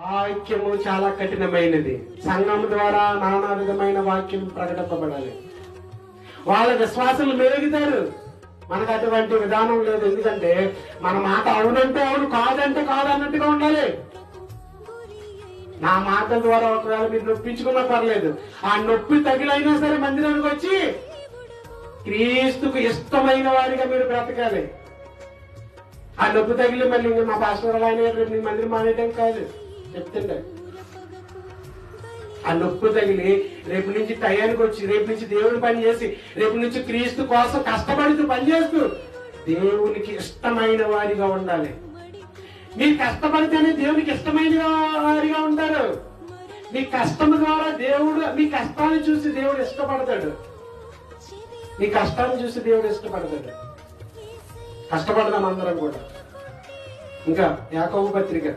వాక్యము చాలా కఠినమైనది. సంఘం ద్వారా నానా విధమైన వాక్యం ప్రకటింపబడాలి. వాళ్ళ విశ్వాసులు మెరుగుతారు. మనకు అటువంటి విధానం లేదు. ఎందుకంటే మన మాట అవునంటే అవును, కాదంటే కాదు అన్నట్టుగా ఉండాలి. నా మాటల ద్వారా ఒకవేళ మీరు నొప్పించుకున్నా పర్లేదు, ఆ నొప్పి తగిలైనా సరే మందిరానికి వచ్చి క్రీస్తుకు ఇష్టమైన వారిగా మీరు బ్రతకాలి. ఆ నొప్పి తగిలి మళ్ళీ ఇంకా మా పాస్టర్ ఆయన రేపు నీ మందిరం మానేయడం కాదు చెప్తుండే. ఆ నొప్పి తగిలి రేపు నుంచి టయానికి వచ్చి, రేపు నుంచి దేవుని పని చేసి, రేపు నుంచి క్రీస్తు కోసం కష్టపడుతూ పనిచేస్తూ దేవునికి ఇష్టమైన వారిగా ఉండాలి. మీరు కష్టపడితేనే దేవునికి ఇష్టమైన వారిగా ఉంటారు. మీ కష్టం ద్వారా దేవుడు, మీ కష్టాన్ని చూసి దేవుడు ఇష్టపడతాడు. మీ కష్టాన్ని చూసి దేవుడు ఇష్టపడతాడు. కష్టపడదాం అందరం కూడా. ఇంకా యాకోబు పత్రిక